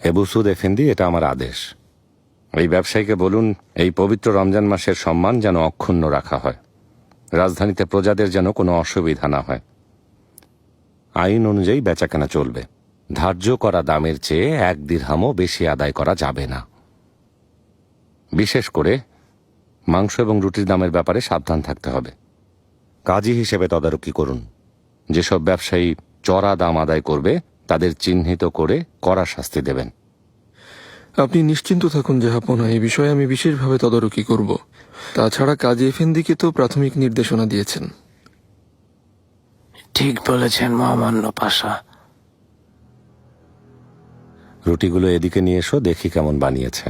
এবু সুদ এফেন্দি, এটা আমার আদেশ। এই ব্যবসায়ীকে বলুন এই পবিত্র রমজান মাসের সম্মান যেন অক্ষুণ্ণ রাখা হয়, রাজধানীতে প্রজাদের যেন কোনো অসুবিধা না হয়। আইন অনুযায়ী বেচাকেনা চলবে। ধার্য করা দামের চেয়ে 1 দিরহামও বেশি আদায় করা যাবে না। বিশেষ করে মাংস এবং রুটির দামের ব্যাপারে সাবধান থাকতে হবে। কাজী হিসেবে তদারকি করুন। যেসব ব্যবসায়ী চড়া দাম আদায় করবে তাদের চিহ্নিত করে কড়া শাস্তি দেবেন। আপনি নিশ্চিন্ত থাকুন জাহাপনা, এই বিষয়ে আমি বিশেষভাবে তদারকি করব। তাছাড়া কাজী এফেন্দিকে তো প্রাথমিক নির্দেশনা দিয়েছেন। ঠিক বলেছেন মহামান্য পাশা। রুটিগুলো এদিকে নিয়ে এসো, দেখি কেমন বানিয়েছে।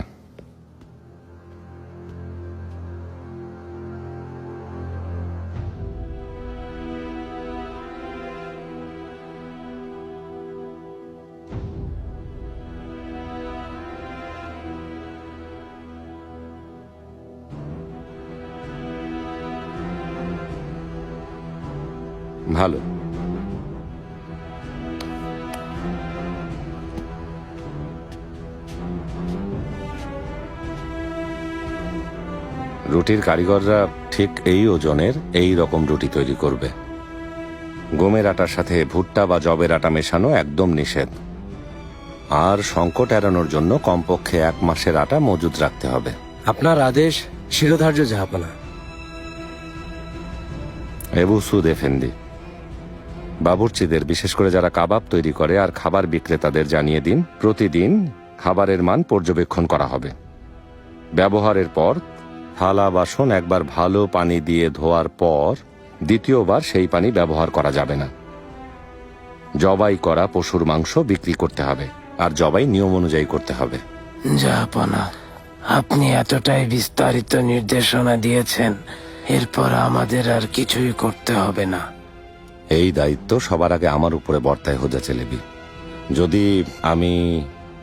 ভালো। রুটির কারিগররা ঠিক এই ওজনের এই রকম রুটি তৈরি করবে। গমের আটার সাথে ভুট্টা বা জবের আটা মেশানো একদম নিষেধ। আর সংকট এড়ানোর জন্য কমপক্ষে 1 মাসের আটা মজুদ রাখতে হবে। আপনার আদেশ শিরোধার্য জাহাপনা। এবু সুদ এফেন্দি, বাবুর্চিদের, বিশেষ করে যারা কাবাব তৈরি করে আর খাবার বিক্রেতাদের জানিয়ে দিন প্রতিদিন খাবারের মান পর্যবেক্ষণ করা হবে। ব্যবহারের পর থালা বাসন একবার ভালো পানি দিয়ে ধোয়ার পর দ্বিতীয়বার সেই পানি ব্যবহার করা যাবে না। জবাই করা পশুর মাংস বিক্রি করতে হবে, আর জবাই নিয়ম অনুযায়ী করতে হবে। জাহাপনা, আপনি এতটাই বিস্তারিত নির্দেশনা দিয়েছেন, এরপর আমাদের আর কিছুই করতে হবে না। এই দায়িত্ব সবার আগে আমার উপরে বর্তায় হোজা চেলেবি। যদি আমি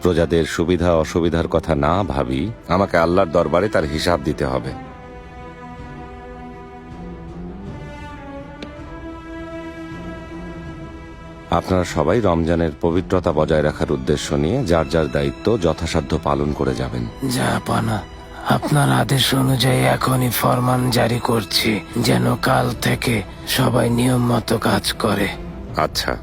প্রজাদের সুবিধা অসুবিধার কথা না ভাবি, আমাকে আল্লাহর দরবারে তার হিসাব দিতে হবে। আপনারা সবাই রমজানের পবিত্রতা বজায় রাখার উদ্দেশ্য নিয়ে যার যার দায়িত্ব যথাসাধ্য পালন করে যাবেন। জাহাপনা, আপনার আদেশ অনুযায়ী এখনই ফরমান জারি করছি যেন কাল থেকে সবাই নিয়ম মতো কাজ করে। আচ্ছা।